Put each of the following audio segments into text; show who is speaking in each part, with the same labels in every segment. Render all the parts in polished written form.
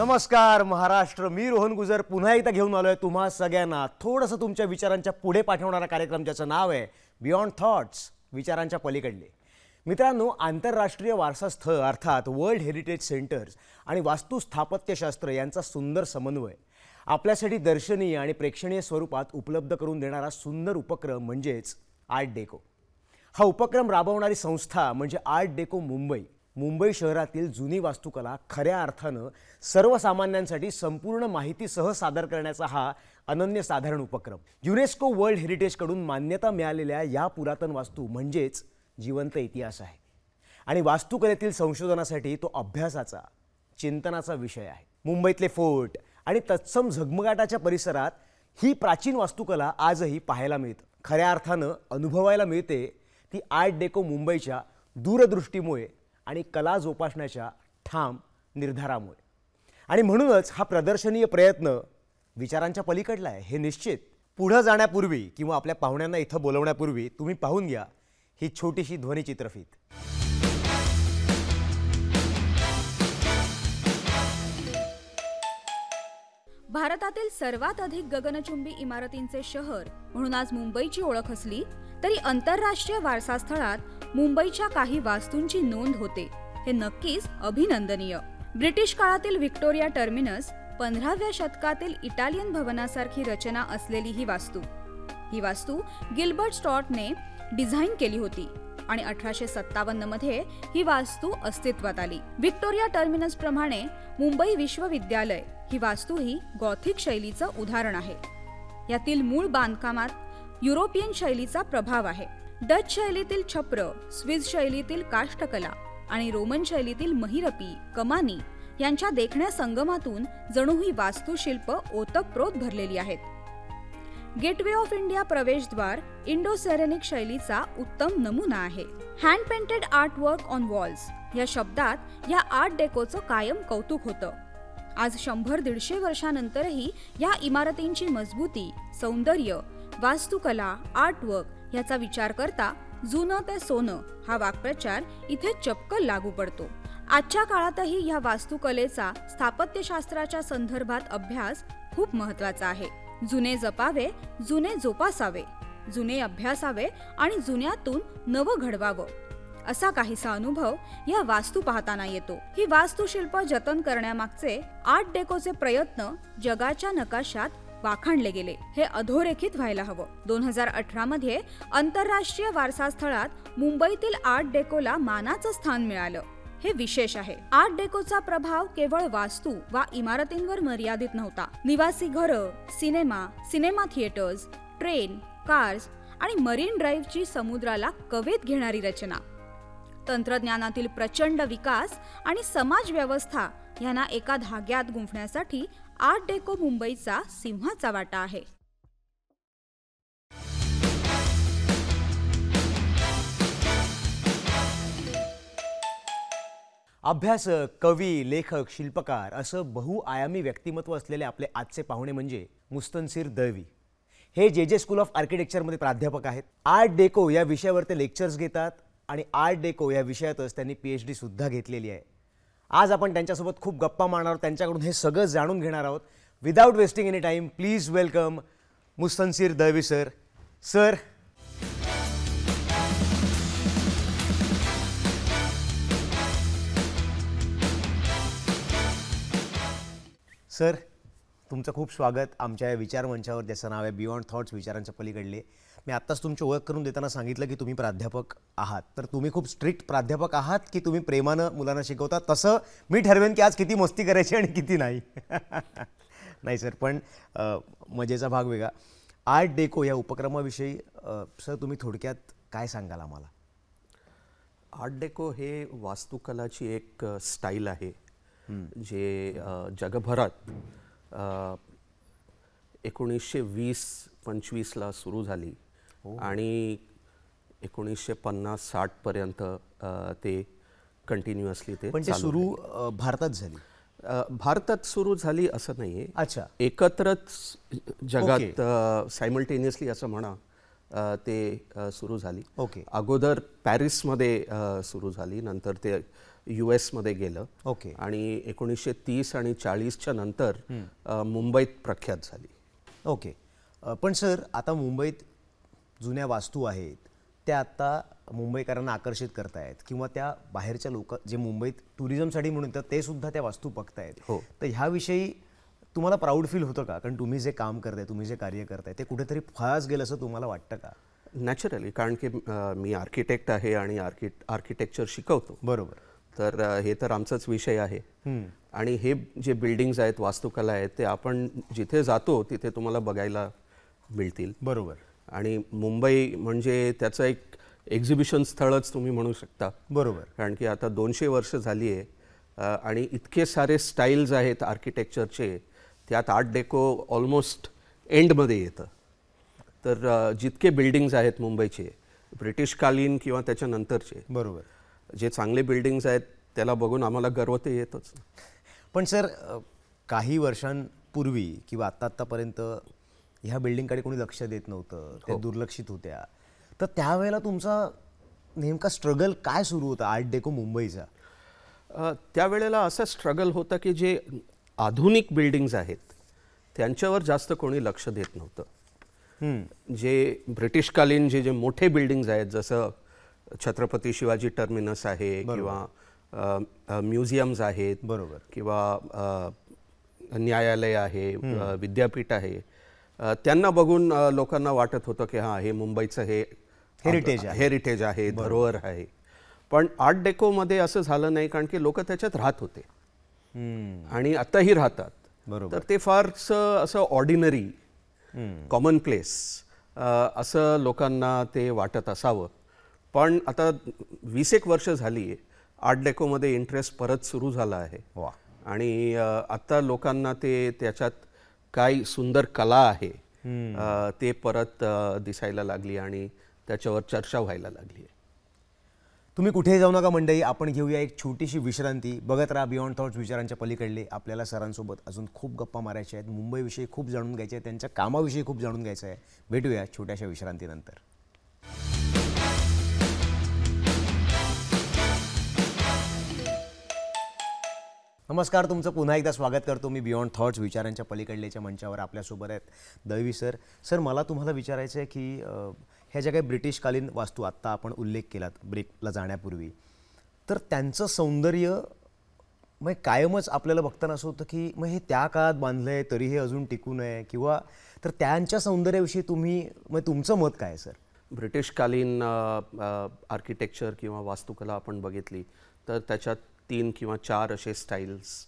Speaker 1: नमस्कार महाराष्ट्र, मी रोहन गुजर पुन्हा एकदा घेऊन आलोय तुम्हा सगळ्यांना थोडंसं तुमच्या विचारांच्या पुढे पाठवणारा कार्यक्रम ज्याचं नाव आहे बियॉन्ड थॉट्स, विचारांच्या पलीकडले. मित्रांनो, आंतरराष्ट्रीय वारसा स्थळ अर्थात वर्ल्ड हेरिटेज सेंटर्स आणि वास्तू स्थापत्यशास्त्र यांचा सुंदर समन्वय आपल्यासाठी दर्शनीय आणि प्रेक्षणीय स्वरूपात उपलब्ध करून देणारा सुंदर उपक्रम म्हणजेच आर्ट डेको. हा उपक्रम राबवणारी संस्था म्हणजे आर्ट डेको मुंबई. मुंबई शहरातील जुनी वास्तुकला खऱ्या अर्थानं सर्वसामान्यांसाठी संपूर्ण माहितीसह सादर करण्याचा हा अनन्यसाधारण उपक्रम. युनेस्को वर्ल्ड हेरिटेजकडून मान्यता मिळालेल्या या पुरातन वास्तू म्हणजेच जिवंत इतिहास आहे आणि वास्तुकलेतील संशोधनासाठी तो अभ्यासाचा, चिंतनाचा विषय आहे. मुंबईतले फोर्ट आणि तत्सम झगमगाटाच्या परिसरात ही प्राचीन वास्तुकला आजही पाहायला मिळते. खऱ्या अर्थानं अनुभवायला मिळते ती आर्ट डेको मुंबईच्या दूरदृष्टीमुळे आणि कला जोपासण्याच्या ठाम निर्धारामुळे. आणि म्हणूनच हा प्रदर्शनीय प्रयत्न विचारांच्या पलीकडला आहे हे निश्चित. पुढे जाण्यापूर्वी किंवा आपल्या पाहुण्यांना इथं बोलवण्यापूर्वी तुम्ही पाहून घ्या ही छोटीशी ध्वनिचित्रफीत.
Speaker 2: भारतातील सर्वात अधिक गगनचुंबी इमारतींचे शहर म्हणून आज मुंबईची ओळख असली तरी आंतरराष्ट्रीय वारसा स्थळात मुंबईच्या काही वास्तूंची नोंद होते हे नक्कीच अभिनंदनीय. ब्रिटिश काळातील व्हिक्टोरिया टर्मिनस, 15व्या शतकातील इटालियन भवनासारखी रचना असलेली ही वास्तू गिल्बर्ट स्टॉर्टने डिझाईन केली होती आणि 1857 मध्ये ही वास्तू अस्तित्वात आली. व्हिक्टोरिया टर्मिनस प्रमाणे मुंबई विश्वविद्यालय ही वास्तू ही गॉथिक शैलीचं उदाहरण आहे. यातील मूळ बांधकामात युरोपियन शैलीचा प्रभाव आहे. डच शैलीतील छप्र, स्विस शैलीतील काष्ठकला आणि रोमन शैलीतील महिरपी, कमानी यांच्या देखण्या संगमातून जणू ही वास्तुशिल्प ओतप्रोत भरलेली आहेत. गेटवे ऑफ इंडिया प्रवेशद्वार इंडो सेरेनिक शैलीचा उत्तम नमुना आहे. Hand painted art work on walls या शब्दात या आर्ट डेकोचं कायम कौतुक होतं. आज 100-150 वर्षांनंतरही या इमारतींची मजबूती, सौंदर्य, वास्तुकला, आर्टवर्क याचा विचार करता जुनं ते सोनं हा वाक्प्रचार इथे चपक लागू पडतो. आजच्या काळातही या वास्तुकलेचा स्थापत्यशास्त्राच्या संदर्भात अभ्यास खूप महत्त्वाचा आहे. जुने जपावे, जुने जोपासावे, जुने अभ्यासावे आणि जुन्यातून नवं घडवावं असा काहीसा अनुभव या वास्तू पाहताना येतो. ही वास्तुशिल्प जतन करण्यामागचे आर्ट डेकोचे प्रयत्न जगाच्या नकाशात वाखाणले गेले हे अधोरेखित व्हायला हवं. 2018 मध्ये आंतरराष्ट्रीय वारसा स्थळात मुंबईतील आर्ट डेकोला मानाचं स्थान मिळालं हे विशेष आहे. आर्ट डेकोचा प्रभाव केवळ वास्तू वा इमारतींवर मर्यादित नव्हता. निवासी घरं, सिनेमा थिएटर्स, ट्रेन, कार्स आणि मरीन ड्राईव्हची समुद्राला कवेत घेणारी रचना, तंत्रज्ञानातील प्रचंड विकास आणि समाज व्यवस्था यांना एका धाग्यात गुंफण्यासाठी आर्ट डेको मुंबईचा सिंहाचा वाटा आहे.
Speaker 1: अभ्यासक, कवी, लेखक, शिल्पकार असं बहुआयामी व्यक्तिमत्व असलेले आपले आजचे पाहुणे म्हणजे मुस्तनसीर दळवी. हे जे स्कूल ऑफ आर्किटेक्चरमध्ये प्राध्यापक आहेत. आर्ट डेको या विषयावर ते लेक्चर्स घेतात आणि आर्ट डेको या विषयातच त्यांनी PhD सुद्धा घेतलेली आहे. आज आपण त्यांच्यासोबत खूप गप्पा मारणार आहोत, त्यांच्याकडून हे सगळं जाणून घेणार आहोत. Without wasting any time, please welcome Mustansir Dalvi sir. Sir, तुमचं खूप स्वागत आमच्या या विचार मंचावर ज्याचं नाव आहे बियॉन्ड थॉट्स, विचारांच्या पलीकडले. मी आत्ताच तुमची ओळख करून देताना सांगितलं की तुम्ही प्राध्यापक आहात. तर तुम्ही खूप स्ट्रिक्ट प्राध्यापक आहात की तुम्ही प्रेमानं मुलांना शिकवता? तसं मी ठरवेन की आज किती मस्ती करायची आणि किती नाही. नाही सर, पण मजेचा भाग वेगळा. आर्ट डेको या उपक्रमाविषयी सर तुम्ही थोडक्यात काय सांगाल आम्हाला?
Speaker 3: आर्ट डेको हे वास्तुकलाची एक स्टाईल आहे जे जगभरात 1920-25ला सुरू झाली आणि 1950-60 पर्यंत ते कंटिन्युअसली ते
Speaker 1: सुरू भारतात झाली.
Speaker 3: भारतात सुरू झाली असं नाहीये.
Speaker 1: अच्छा,
Speaker 3: एकत्रच जगात सायमल्टेनियसली असं म्हणा ते सुरू झाली.
Speaker 1: ओके.
Speaker 3: अगोदर पॅरिसमध्ये सुरू झाली, नंतर ते US मध्ये गेलं.
Speaker 1: ओके.
Speaker 3: आणि 1930 आणि 40च्या नंतर मुंबईत प्रख्यात झाली.
Speaker 1: ओके. पण सर, आता मुंबईत जुन्या वास्तू आहेत त्या आता मुंबईकरांना आकर्षित करतायत किंवा त्या बाहेरच्या लोक जे मुंबईत टुरिझमसाठी म्हणून येतात ते सुद्धा त्या वास्तू बघतायत.
Speaker 3: हो.
Speaker 1: तर ह्याविषयी तुम्हाला प्राऊड फील होतं का? कारण तुम्ही जे काम करताय, तुम्ही जे कार्य करताय ते कुठेतरी फास गेलं असं तुम्हाला वाटतं का?
Speaker 3: नॅचरली, कारण की मी आर्किटेक्ट आहे आणि आर्किटेक्चर शिकवतो.
Speaker 1: बरोबर.
Speaker 3: तर हे तर आमचाच विषय आहे. आणि हे जे बिल्डिंग्स आहेत, वास्तुकला आहेत, ते आपण जिथे जातो तिथे तुम्हाला बघायला मिळतील.
Speaker 1: बरोबर.
Speaker 3: आणि मुंबई म्हणजे त्याचं एक एक्झिबिशन स्थळच तुम्ही म्हणू शकता.
Speaker 1: बरोबर.
Speaker 3: कारण की आता 200 वर्ष झाली आहे आणि इतके सारे स्टाईल्स आहेत आर्किटेक्चरचे, त्यात आर्ट डेको ऑलमोस्ट एंडमध्ये येतं. तर जितके बिल्डिंग्स आहेत मुंबईचे, ब्रिटिशकालीन किंवा त्याच्यानंतरचे,
Speaker 1: बरोबर.
Speaker 3: जे चांगले बिल्डिंग्स आहेत त्याला बघून आम्हाला गर्व तर येतोच.
Speaker 1: पण सर, काही वर्षांपूर्वी किंवा आत्तापर्यंत ह्या बिल्डिंगकडे कोणी लक्ष देत नव्हतं, त्या दुर्लक्षित होत्या. तर त्यावेळेला तुमचा नेमका स्ट्रगल काय सुरू होता आर्ट डेको मुंबईचा?
Speaker 3: त्यावेळेला असा स्ट्रगल होता की जे आधुनिक बिल्डिंग्स आहेत त्यांच्यावर जास्त कोणी लक्ष देत नव्हतं. जे ब्रिटिशकालीन जे मोठे बिल्डिंग्स आहेत, जसं छत्रपती शिवाजी टर्मिनस आहे किंवा म्युझियम्स आहेत,
Speaker 1: बरोबर,
Speaker 3: किंवा न्यायालय आहे, विद्यापीठ आहे, त्यांना बघून लोकांना वाटत होतं की हां, हे मुंबईचं हे हेरिटेज आहे, धरोहर आहे. पण आर्ट डेकोमध्ये असं झालं नाही, कारण की लोक त्याच्यात राहत होते आणि आत्ताही राहतात.
Speaker 1: बरोबर.
Speaker 3: तर ते फारसं असं ऑर्डिनरी, कॉमन प्लेस असं लोकांना ते वाटत असावं. पण आता 20 एक वर्ष झाली आर्ट डेकोमध्ये इंटरेस्ट परत सुरू झाला आहे.
Speaker 1: वा.
Speaker 3: आणि आता लोकांना ते त्याच्यात काय सुंदर कला आहे ते परत दिसायला लागली आणि त्याच्यावर चर्चा व्हायला लागली.
Speaker 1: तुम्ही कुठेही जाऊ नका मंडळी, आपण घेऊया एक छोटीशी विश्रांती. बघत राहा बियॉन्ड थॉट्स, विचारांच्या पलीकडले. आपल्याला सरांसोबत अजून खूप गप्पा मारायच्या आहेत, मुंबईविषयी खूप जाणून घ्यायचे आहे, त्यांच्या कामाविषयी खूप जाणून घ्यायचं आहे. भेटूया छोट्याशा विश्रांतीनंतर. नमस्कार, तुमचं पुन्हा एकदा स्वागत करतो मी बियॉन्ड थॉट्स, विचारांच्या पलीकडलेच्या मंचावर. आपल्यासोबत आहेत दळवी सर. सर, मला तुम्हाला विचारायचं आहे की ह्या ज्या काही ब्रिटिशकालीन वास्तू आत्ता आपण उल्लेख केलात ब्रेकला जाण्यापूर्वी, तर त्यांचं सौंदर्य मग कायमच आपल्याला बघताना असं होतं की मग हे त्या काळात बांधलं आहे तरी हे अजून टिकून आहे, किंवा तर त्यांच्या सौंदर्याविषयी तुम्ही मग तुमचं मत काय आहे सर?
Speaker 3: ब्रिटिशकालीन आर्किटेक्चर किंवा वास्तुकला आपण बघितली तर त्याच्यात 3 किंवा 4 असे स्टाईल्स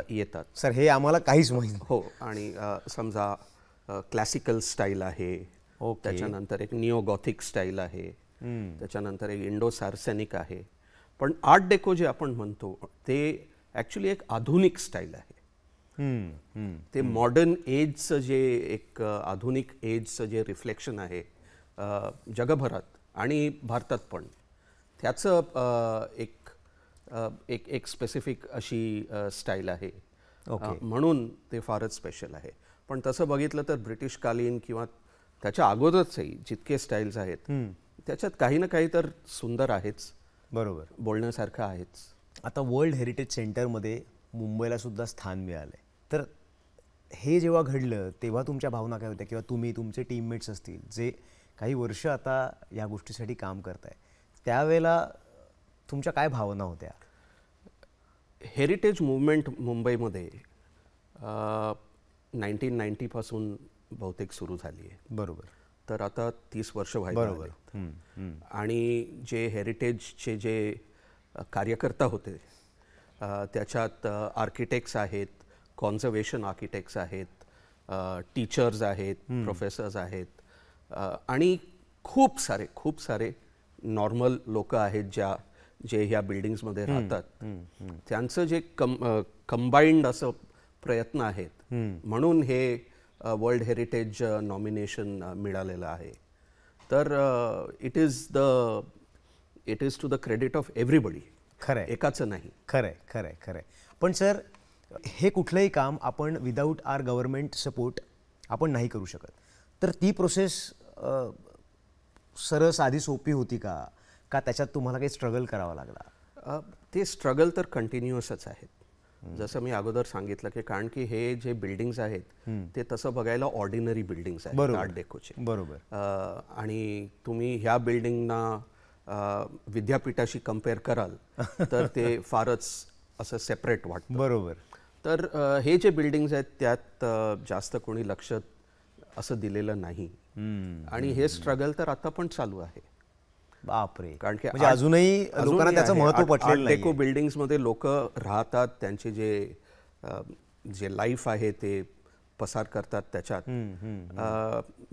Speaker 3: येतात.
Speaker 1: सर, हे आम्हाला काहीच माहिती नाही.
Speaker 3: हो. आणि समजा क्लासिकल स्टाईल आहे, त्याच्यानंतर एक निओ गॉथिक स्टाईल आहे, त्याच्यानंतर एक इंडो सार्सेनिक आहे. पण आर्ट डेको जे आपण म्हणतो ते ॲक्च्युली एक आधुनिक स्टाईल आहे. ते मॉडर्न एजचं जे एक आधुनिक एजचं जे रिफ्लेक्शन आहे जगभरात आणि भारतात पण, त्याचं एक स्पेसिफिक अशी स्टाईल आहे. म्हणून ते फारच स्पेशल आहे. पण तसं बघितलं तर ब्रिटिशकालीन किंवा त्याच्या अगोदरचही जितके स्टाईल्स आहेत त्याच्यात काही ना काही तर सुंदर आहेच.
Speaker 1: बरोबर,
Speaker 3: बोलण्यासारखं आहेच.
Speaker 1: आता वर्ल्ड हेरिटेज सेंटरमध्ये मुंबईला सुद्धा स्थान मिळालं आहे. तर हे जेव्हा घडलं तेव्हा तुमच्या भावना काय होत्या, किंवा तुम्ही तुमचे टीममेट्स असतील जे काही वर्ष आता या गोष्टीसाठी काम करताय, त्यावेळेला तुमच्या काय भावना होत्या?
Speaker 3: हेरिटेज मूवमेंट मुंबईमध्ये 1990 पासून बहुतेक सुरू झाली आहे.
Speaker 1: बरोबर.
Speaker 3: तर आता 30 वर्ष व्हायला लागली. आणि जे हेरिटेजचे जे कार्यकर्ता होते त्याच्यात आर्किटेक्ट्स आहेत, कॉन्झर्वेशन आर्किटेक्ट्स आहेत, टीचर्स आहेत, प्रोफेसर्स आहेत, आणि खूप सारे नॉर्मल लोक आहेत जे ह्या बिल्डिंग्समध्ये राहतात. त्यांचं जे कंबाईंड असं प्रयत्न आहेत म्हणून हे वर्ल्ड हेरिटेज नॉमिनेशन मिळालेलं आहे. तर it is to the credit of everybody.
Speaker 1: खरंय,
Speaker 3: एकाचं नाही.
Speaker 1: खरंय. पण सर, हे कुठलंही काम आपण विदाऊट आर गव्हर्नमेंट सपोर्ट आपण नाही करू शकत. तर ती प्रोसेस सरळ साधी सोपी होती का का त्याच्यात तुम्हाला काही स्ट्रगल करावा लागला?
Speaker 3: ते स्ट्रगल तर कंटिन्युअसच आहेत. जसं मी अगोदर सांगितलं की कारण की हे जे बिल्डिंग्स आहेत ते तसं बघायला ऑर्डिनरी बिल्डिंग्स आहेत आर्ट डेकोचे.
Speaker 1: बरोबर.
Speaker 3: आणि तुम्ही ह्या बिल्डिंगना विद्यापीठाशी कम्पेअर कराल तर ते फारच असं सेपरेट वाटतं.
Speaker 1: बरोबर.
Speaker 3: तर हे जे बिल्डिंग्स आहेत त्यात जास्त कोणी लक्ष असं दिलेलं नाही. आणि हे स्ट्रगल तर आता पण चालू आहे.
Speaker 1: बापरे.
Speaker 3: कारण की
Speaker 1: म्हणजे अजूनही लोकांना त्याचं महत्त्व पटलेलं नाही.
Speaker 3: डेको बिल्डिंग्स मध्ये लोक राहतात, त्यांचे जे लाईफ आहे ते पसार करतात, त्याच्यात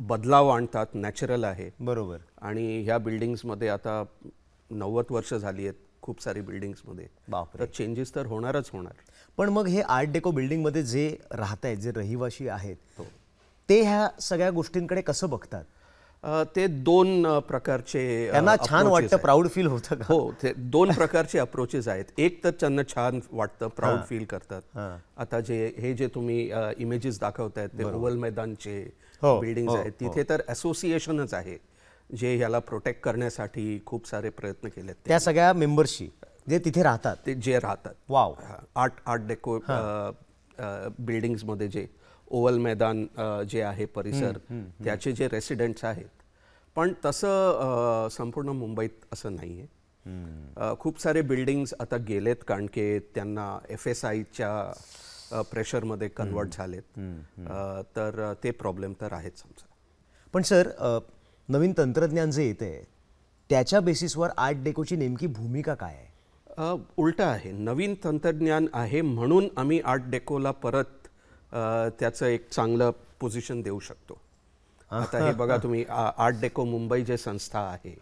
Speaker 3: बदलाव आणतात, नॅचरल आहे.
Speaker 1: बरोबर.
Speaker 3: आणि ह्या बिल्डिंग्स मध्ये आता 90 वर्ष झाली आहेत खूप सारी बिल्डिंग्स मध्ये.
Speaker 1: बापरे.
Speaker 3: तर चेंजेस तर होणारच होणार.
Speaker 1: पण मग हे आर्ट डेको बिल्डिंगमध्ये जे राहत आहेत, जे रहिवाशी आहेत, ते ह्या सगळ्या गोष्टींकडे कसं बघतात?
Speaker 3: ते दोन प्रकारचे
Speaker 1: त्यांना छान
Speaker 3: approaches
Speaker 1: वाटतं,
Speaker 3: आहेत.
Speaker 1: प्राऊड फील होतं का?
Speaker 3: हो, ते दोन प्रकारचे अप्रोचेस आहेत. एक तर त्यांना छान वाटतं, प्राऊड फील करतात. आता जे तुम्ही इमेजेस दाखवतायत ते ओव्हल मैदानचे बिल्डिंग्स आहेत, तिथे तर असोसिएशनच आहे जे ह्याला प्रोटेक्ट करण्यासाठी खूप सारे प्रयत्न केलेत.
Speaker 1: त्या सगळ्या मेंबर्सशी जे तिथे राहतात,
Speaker 3: ते जे राहतात
Speaker 1: वाव,
Speaker 3: आर्ट डेको बिल्डिंग्स मध्ये जे ओव्हल मैदान जे आहे परिसर, त्याचे जे रेसिडेंट्स आहेत. पण तसं संपूर्ण मुंबईत असं नाही आहे. खूप सारे बिल्डिंग्स आता गेलेत कारण की त्यांना FSIच्या प्रेशरमध्ये कन्वर्ट झालेत. तर ते प्रॉब्लेम तर आहेच समजा.
Speaker 1: पण सर, नवीन तंत्रज्ञान जे येते त्याच्या बेसिसवर आर्ट डेकोची नेमकी भूमिका काय आहे?
Speaker 3: उलटं आहे. नवीन तंत्रज्ञान आहे म्हणून आम्ही आर्ट डेकोला परत त्याचं एक चांगलं पोझिशन देऊ शकतो. आता हे बघा तुम्ही, आर्ट डेको मुंबई जे संस्था आहे,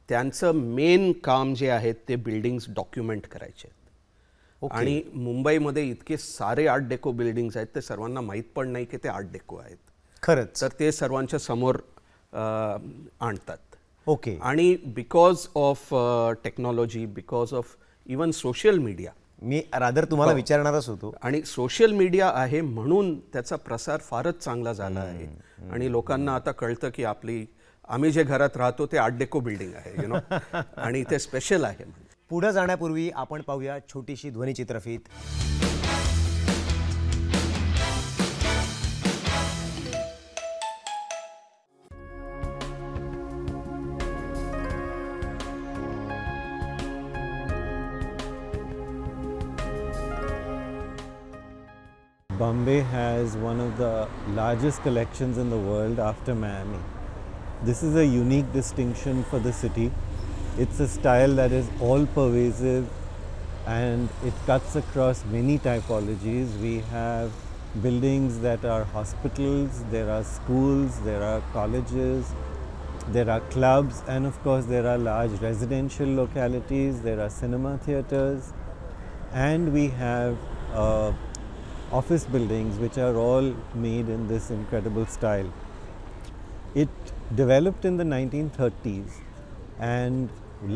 Speaker 3: त्यांचं मेन काम जे आहे ते बिल्डिंग्स डॉक्युमेंट करायचे आहेत. आणि मुंबईमध्ये इतके सारे आर्ट डेको बिल्डिंग्स आहेत, ते सर्वांना माहीत पण नाही की ते आर्ट डेको आहेत.
Speaker 1: खरंच.
Speaker 3: तर ते सर्वांच्या समोर आणतात.
Speaker 1: ओके.
Speaker 3: आणि because of technology, because of even social media,
Speaker 1: me rather तुम्हाला विचारणारच होतो.
Speaker 3: आणि सोशल मीडिया आहे म्हणून त्याचा प्रसार फारच चांगला झाला आहे. आणि लोकांना आता कळतं की आम्ही जे घरात राहतो ते आर्ट डेको बिल्डिंग आहे, आणि ते स्पेशल आहे.
Speaker 1: पुढे जाण्यापूर्वी आपण पाहूया छोटीशी ध्वनिचित्रफीत.
Speaker 4: Bombay has one of the largest collections in the world after Miami. This is a unique distinction for the city. It's a style that is all pervasive and it cuts across many typologies. We have buildings that are hospitals, there are schools, there are colleges, there are clubs, and of course there are large residential localities, there are cinema theatres, and we have office buildings which are all made in this incredible style. It developed in the 1930s, and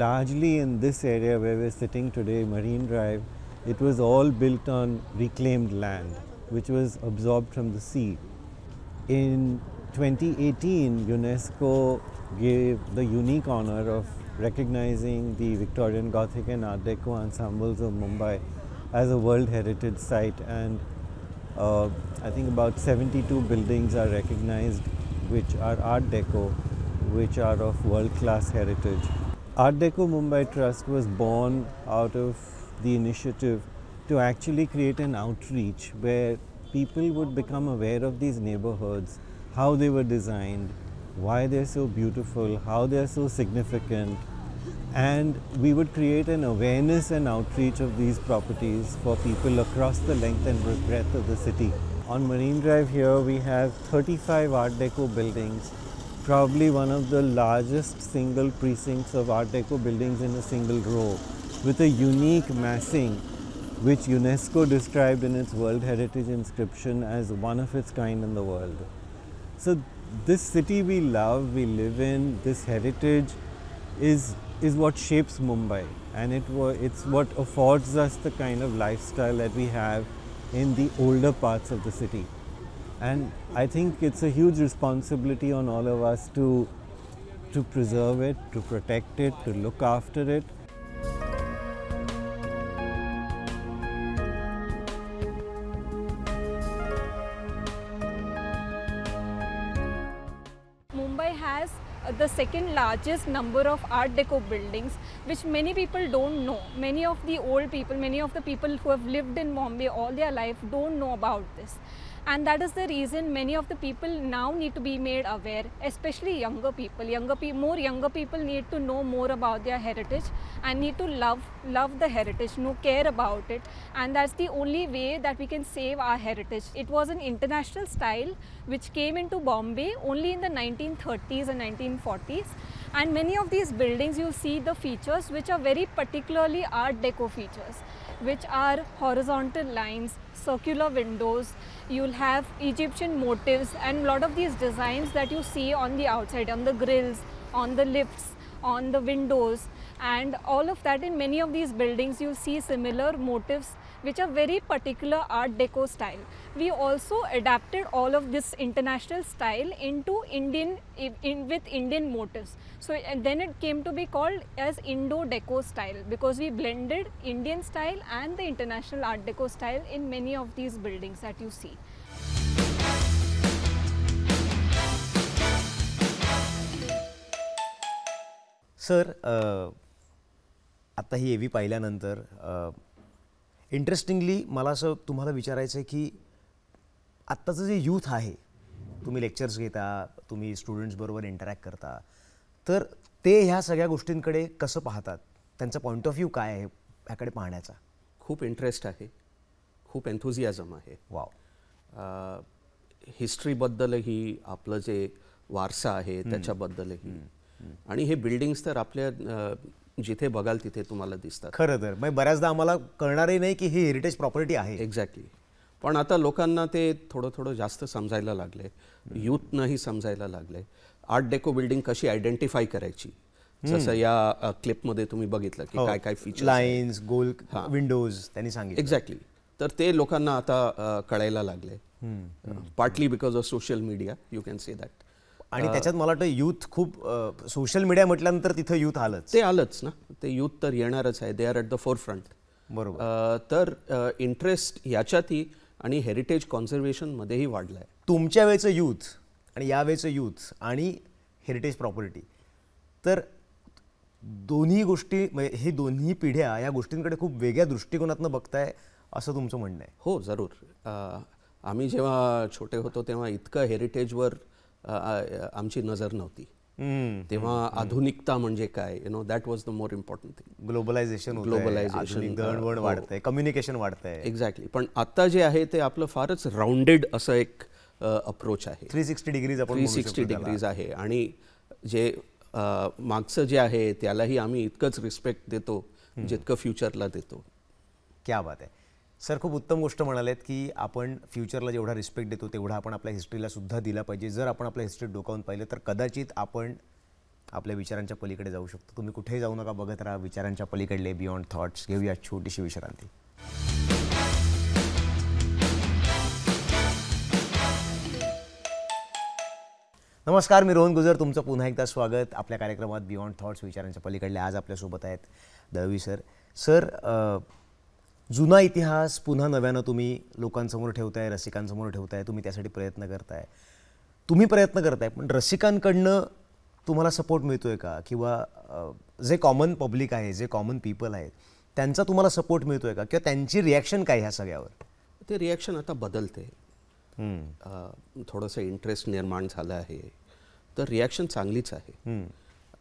Speaker 4: largely in this area where we're sitting today, Marine Drive, it was all built on reclaimed land which was absorbed from the sea. In 2018, UNESCO gave the unique honor of recognizing the Victorian Gothic and Art Deco ensembles of Mumbai as a World Heritage Site, and I think about 72 buildings are recognized which are Art Deco, which are of world-class heritage. Art Deco Mumbai Trust was born out of the initiative to actually create an outreach where people would become aware of these neighborhoods, how they were designed, why they're so beautiful, how they're so significant, and we would create an awareness and outreach of these properties for people across the length and breadth of the city. On Marine Drive here we have 35 Art Deco buildings, probably one of the largest single precincts of Art Deco buildings in a single row, with a unique massing which UNESCO described in its World Heritage inscription as one of its kind in the world. So this city we love, we live in, this heritage is what shapes Mumbai, and it's what affords us the kind of lifestyle that we have in the older parts of the city. And I think it's a huge responsibility on all of us to to preserve it, to protect it, to look after it.
Speaker 5: Mumbai has the second largest number of Art Deco buildings, which many people don't know. Many of the old people, many of the people who have lived in Bombay all their life don't know about this. And that is the reason many of the people now need to be made aware, especially younger people. More younger people need to know more about their heritage and need to love the heritage, care about it. And that's the only way that we can save our heritage. It was an international style which came into Bombay only in the 1930s and 1940s. And many of these buildings, you'll see the features which are very particularly Art Deco features, which are horizontal lines, circular windows. You'll have Egyptian motifs and a lot of these designs that you see on the outside, on the grills, on the lifts, on the windows, and all of that. In many of these buildings you'll see similar motifs which are very particular Art Deco style. We also adapted all of this international style into Indian with Indian motifs. So and then it came to be called as Indo-Deco style, because we blended Indian style and the international Art Deco style in many of these buildings that you see.
Speaker 1: Sir आता ही एव्ही पाहिल्यानंतर interestingly मला असं तुम्हाला विचारायचं आहे की आत्ताचं जे यूथ आहे, तुम्ही लेक्चर्स घेता, तुम्ही स्टुडंट्सबरोबर इंटरॅक्ट करता, तर ते ह्या सगळ्या गोष्टींकडे कसं पाहतात, त्यांचा पॉईंट ऑफ व्ह्यू काय आहे ह्याकडे पाहण्याचा?
Speaker 3: खूप इंटरेस्ट आहे, खूप एन्थुझियाझम आहे.
Speaker 1: वाव.
Speaker 3: हिस्ट्रीबद्दलही, आपलं जे वारसा आहे त्याच्याबद्दलही, आणि हे बिल्डिंग्स तर आपल्या जिथे बघाल तिथे तुम्हाला दिसतात.
Speaker 1: खरं तर मग बऱ्याचदा आम्हाला कळणारही नाही की ही हेरिटेज प्रॉपर्टी आहे.
Speaker 3: एक्झॅक्टली. पण आता लोकांना ते थोडं जास्त समजायला लागले, यूथनंही समजायला लागले. आर्ट डेको बिल्डिंग कशी आयडेंटिफाय करायची, जसं या क्लिपमध्ये तुम्ही बघितलं की काय काय फीचर्स,
Speaker 1: लाईन्स, गोल विंडोज त्यांनी सांगितलं.
Speaker 3: एक्झॅक्टली. तर ते लोकांना आता कळायला लागले, partly because of social media, you can say that.
Speaker 1: आणि त्याच्यात मला वाटतं यूथ खूप सोशल मीडिया म्हटल्यानंतर तिथं यूथ आलंच.
Speaker 3: ते आलंच ना, ते यूथ तर येणारच आहे. They are at the forefront.
Speaker 1: बरोबर.
Speaker 3: तर इंटरेस्ट ह्याच्यातही आणि हेरिटेज कॉन्झर्वेशनमध्येही वाढला आहे.
Speaker 1: तुमच्या वेळचं यूथ आणि या वेळचं यूथ आणि हेरिटेज प्रॉपर्टी, तर दोन्ही गोष्टी म्हणजे हे दोन्ही पिढ्या या गोष्टींकडे खूप वेगळ्या दृष्टिकोनातनं बघताय असं तुमचं म्हणणं आहे?
Speaker 3: हो, जरूर. आम्ही जेव्हा छोटे होतो तेव्हा इतकं हेरिटेजवर आमची नजर नव्हती. तेव्हा आधुनिकता म्हणजे काय, that was the more important thing.
Speaker 1: Globalisation, दळणवळण वाढतंय, कम्युनिकेशन वाढतंय.
Speaker 3: एक्झॅक्टली. पण आता जे आहे ते आपलं फारच राऊंडेड असं एक अप्रोच आहे.
Speaker 1: 360 डिग्रीज आपण
Speaker 3: 360 डिग्रीज आहे. आणि जे मागचं जे आहे त्यालाही आम्ही इतकंच रिस्पेक्ट देतो जितकं फ्युचरला देतो.
Speaker 1: क्या बात आहे सर. खूप उत्तम गोष्ट म्हणालेत की आपण फ्युचरला जेवढा रिस्पेक्ट देतो तेवढा आपण आपल्या हिस्ट्रीला सुद्धा दिला पाहिजे. जर आपण आपल्या हिस्ट्रीत डोकावून पाहिलं तर कदाचित आपण आपल्या विचारांच्या पलीकडे जाऊ शकतो. तुम्ही कुठेही जाऊ नका, बघत राहा विचारांच्या पलीकडले बियॉन्ड थॉट्स. घेऊया छोटीशी विश्रांती. नमस्कार, मी रोहन गुजर. तुमचं पुन्हा एकदा स्वागत आपल्या कार्यक्रमात बियॉन्ड थॉट्स, विचारांच्या पलीकडले. आज आपल्यासोबत आहेत दळवी सर. सर, जुना इतिहास पुन्हा नव्यानं तुम्ही लोकांसमोर ठेवताय, रसिकांसमोर ठेवताय, तुम्ही त्यासाठी प्रयत्न करताय. तुम्ही प्रयत्न करताय, पण रसिकांकडनं तुम्हाला सपोर्ट मिळतोय का? किंवा जे कॉमन पब्लिक आहे, जे कॉमन पीपल आहेत, त्यांचा तुम्हाला सपोर्ट मिळतोय का? किंवा त्यांची रिॲक्शन काय ह्या सगळ्यावर?
Speaker 3: ते रिॲक्शन आता बदलते. थोडंसं इंटरेस्ट निर्माण झालं आहे, तर रिॲक्शन चांगलीच आहे.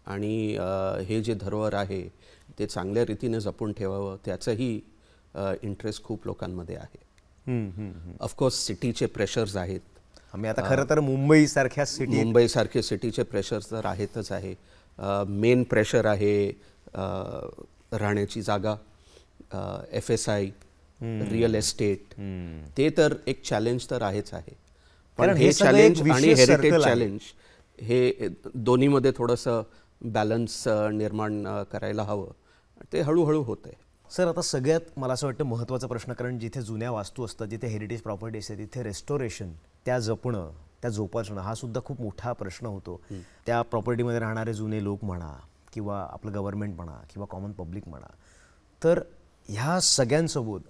Speaker 3: आणि हे जे धरोहर आहे ते चांगल्या रीतीने जपून ठेवावं त्याचंही इंटरेस्ट खूप लोकांमध्ये आहे. ऑफकोर्स सिटीचे प्रेशर्स आहेत.
Speaker 1: आम्ही आता खरं तर मुंबईसारख्या
Speaker 3: सिटीचे प्रेशर्स तर आहेतच आहे. मेन प्रेशर आहे राहण्याची जागा, FSI, रिअल एस्टेट. ते तर एक चॅलेंज तर आहेच आहे. पण हे चॅलेंज आणि हेरिटेज चॅलेंज हे दोन्हीमध्ये थोडंसं बॅलन्स निर्माण करायला हवं. ते हळूहळू होतं आहे.
Speaker 1: सर, आता सगळ्यात मला असं वाटतं महत्त्वाचा प्रश्न, कारण जिथे जुन्या वास्तू असतात, जिथे हेरिटेज प्रॉपर्टी असते, तिथे रेस्टोरेशन, त्या जपणं त्या जोपासणं हा सुद्धा खूप मोठा प्रश्न होतो. त्या प्रॉपर्टीमध्ये राहणारे जुने लोक म्हणा किंवा आपलं गव्हर्नमेंट म्हणा किंवा कॉमन पब्लिक म्हणा, तर ह्या सगळ्यांसोबत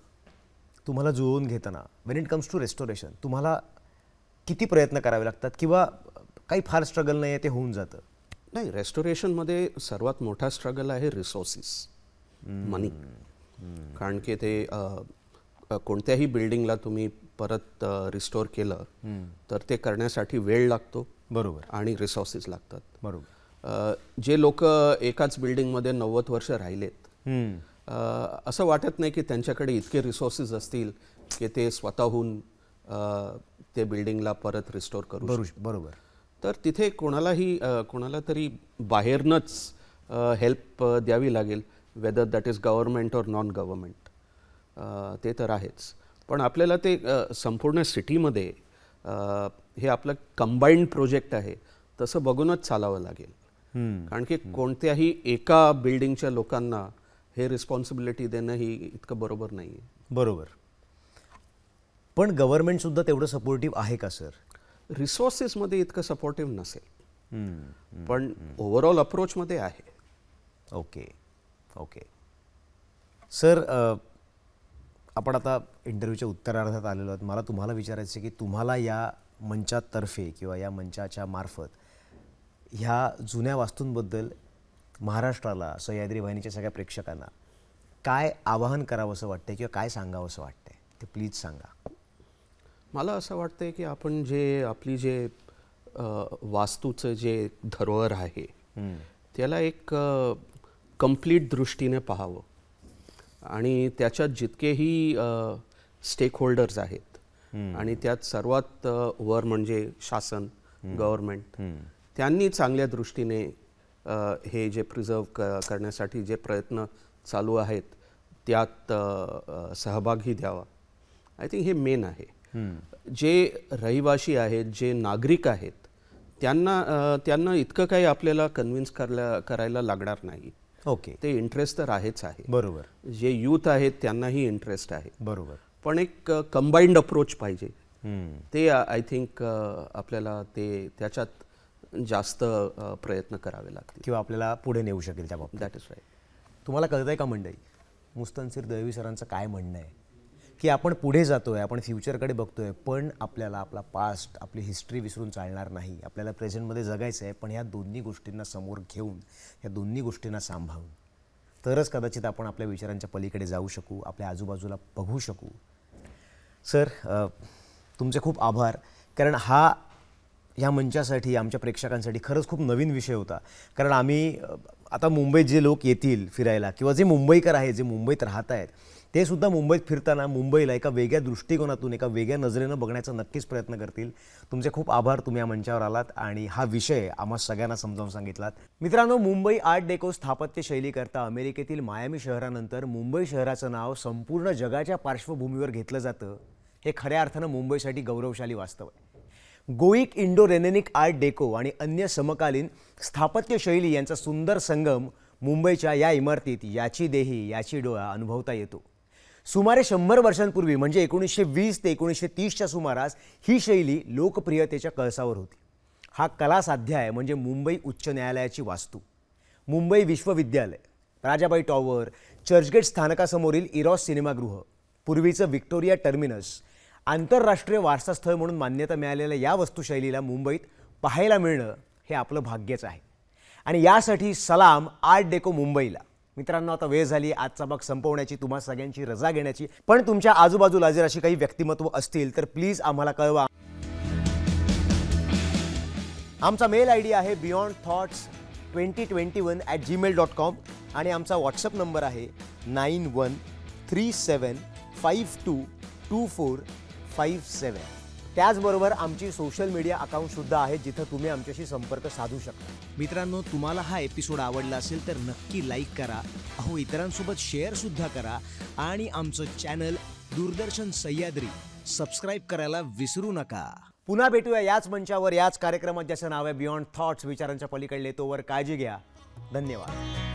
Speaker 1: तुम्हाला जुळवून घेताना when it comes to restoration तुम्हाला किती प्रयत्न करावे लागतात किंवा काही फार स्ट्रगल नाही आहे, ते होऊन जातं?
Speaker 3: नाही, रेस्टोरेशनमध्ये सर्वात मोठा स्ट्रगल आहे रिसोर्सेस, मनी. कारण की ते कोणत्याही बिल्डिंगला तुम्ही परत रिस्टोर केलं तर ते करण्यासाठी वेळ लागतो.
Speaker 1: बरोबर.
Speaker 3: आणि रिसोर्सेस लागतात.
Speaker 1: बरोबर.
Speaker 3: जे लोक एकाच बिल्डिंगमध्ये 90 वर्ष राहिलेत, असं वाटत नाही की त्यांच्याकडे इतके रिसोर्सेस असतील की ते स्वतःहून ते बिल्डिंगला परत रिस्टोर करू शकतात.
Speaker 1: बरोबर.
Speaker 3: तर तिथे कोणाला तरी बाहेरनंच हेल्प द्यावी लागेल, वेदर दॅट इज गव्हर्नमेंट और नॉन गव्हर्नमेंट. ते तर आहेच. पण आपल्याला ते संपूर्ण सिटीमध्ये हे आपलं कंबाईंड प्रोजेक्ट आहे तसं बघूनच चालावं लागेल. कारण की कोणत्याही एका बिल्डिंगच्या लोकांना हे रिस्पॉन्सिबिलिटी देणं ही इतकं बरोबर नाही आहे.
Speaker 1: बरोबर. पण गव्हर्नमेंटसुद्धा तेवढं सपोर्टिव्ह आहे का सर?
Speaker 3: रिसोर्सेसमध्ये इतकं सपोर्टिव्ह नसेल, पण ओव्हरऑल अप्रोचमध्ये आहे.
Speaker 1: ओके. ओके सर, आपण आता इंटरव्ह्यूच्या उत्तरार्धात आलेलो आहोत. मला तुम्हाला विचारायचं आहे की तुम्हाला या मंचातर्फे किंवा या मंचाच्या मार्फत ह्या जुन्या वास्तूंबद्दल महाराष्ट्राला, सह्याद्री वाहिनीच्या सगळ्या प्रेक्षकांना काय आवाहन करावंसं वाटतंय किंवा काय सांगावंसं वाटतंय ते प्लीज सांगा.
Speaker 3: मला असं वाटतंय की आपण आपली जे वास्तूचं जे धरोहर आहे त्याला एक कंप्लीट दृष्टीने पाहावं आणि त्याच्यात जितकेही स्टेक होल्डर्स आहेत आणि त्यात सर्वात वर म्हणजे शासन, गव्हर्नमेंट, त्यांनी चांगल्या दृष्टीने हे जे प्रिझर्व करण्यासाठी जे प्रयत्न चालू आहेत त्यात सहभागी द्यावा. आय थिंक हे मेन आहे. जे रहिवासी आहेत, जे नागरिक आहेत, त्यांना इतकं काही आपल्याला कन्व्हिन्स करायला लागणार नाही.
Speaker 1: ओके.
Speaker 3: ते इंटरेस्ट तर आहेच आहे.
Speaker 1: बरोबर.
Speaker 3: जे यूथ आहेत त्यांनाही इंटरेस्ट आहे.
Speaker 1: बरोबर.
Speaker 3: पण एक कंबाईंड अप्रोच पाहिजे. ते आय थिंक आपल्याला त्याच्यात जास्त प्रयत्न करावे लागतील
Speaker 1: किंवा आपल्याला पुढे नेऊ शकेल त्या बाबतीत.
Speaker 3: That is right.
Speaker 1: तुम्हाला कळतंय का मंडळी, मुस्तनसीर दळवी सरांचं काय म्हणणं आहे की आपण पुढे जातोय, आपण फ्युचरकडे बघतोय, पण आपल्याला आपला पास्ट, आपली हिस्ट्री विसरून चालणार नाही. आपल्याला प्रेझेंटमध्ये जगायचं आहे, पण ह्या दोन्ही गोष्टींना समोर घेऊन, ह्या दोन्ही गोष्टींना सांभाळून तरच कदाचित आपण आपल्या विचारांच्या पलीकडे जाऊ शकू, आपल्या आजूबाजूला बघू शकू. सर, तुमचे खूप आभार. कारण ह्या मंचासाठी, आमच्या प्रेक्षकांसाठी खरंच खूप नवीन विषय होता. कारण आम्ही आता मुंबईत जे लोक येतील फिरायला किंवा जे मुंबईकर आहेत, जे मुंबईत राहत आहेत, ते सुद्धा मुंबईत फिरताना मुंबईला एका वेगळ्या दृष्टिकोनातून, एका वेगळ्या नजरेनं बघण्याचा नक्कीच प्रयत्न करतील. तुमचे खूप आभार, तुम्ही या मंचावर आलात आणि हा विषय आम्हा सगळ्यांना समजावून सांगितलात. मित्रांनो, मुंबई आर्ट डेको स्थापत्य शैलीकरता अमेरिकेतील मायामी शहरानंतर मुंबई शहराचं नाव संपूर्ण जगाच्या पार्श्वभूमीवर घेतलं जातं, हे खऱ्या अर्थानं मुंबईसाठी गौरवशाली वास्तव आहे. गोईक इंडो रेनेनिक आर्ट डेको आणि अन्य समकालीन स्थापत्य शैली यांचा सुंदर संगम मुंबईच्या या इमारतीत याची देही याची डोळा अनुभवता येतो. सुमारे 100 वर्षांपूर्वी म्हणजे 1920 ते 1930च्या सुमारास ही शैली लोकप्रियतेच्या कळसावर होती. हा कलासाध्याय म्हणजे मुंबई उच्च न्यायालयाची वास्तू, मुंबई विश्वविद्यालय, राजाबाई टॉवर, चर्चगेट स्थानकासमोरील इरॉस सिनेमागृह, पूर्वीचं व्हिक्टोरिया टर्मिनस, आंतरराष्ट्रीय वारसास्थळ म्हणून मान्यता मिळालेल्या या वास्तुशैलीला मुंबईत पाहायला मिळणं हे आपलं भाग्यच आहे. आणि यासाठी सलाम आर्ट डेको मुंबईला. मित्रांनो, आता वेळ झाली आजचा भाग संपवण्याची, तुम्हा सगळ्यांची रजा घेण्याची. पण तुमच्या आजूबाजूला जर अशी काही व्यक्तिमत्व असतील तर प्लीज आम्हाला कळवा. आमचा मेल ID आहे beyondthoughts2021@gmail.com आणि आमचा व्हॉट्सअप नंबर आहे 9137522457. त्याचबरोबर आमची सोशल मीडिया अकाउंटसुद्धा आहे जिथं तुम्ही आमच्याशी संपर्क साधू शकता. मित्रांनो, तुम्हाला हा एपिसोड आवडला असेल तर नक्की लाईक करा, इतरांसोबत शेअरसुद्धा करा आणि आमचं चॅनल दूरदर्शन सह्याद्री सबस्क्राईब करायला विसरू नका. पुन्हा भेटूया याच मंचावर, याच कार्यक्रमात ज्याचं नाव आहे बियॉन्ड थॉट्स, विचारांच्या पलीकडले. तोवर काळजी घ्या. धन्यवाद.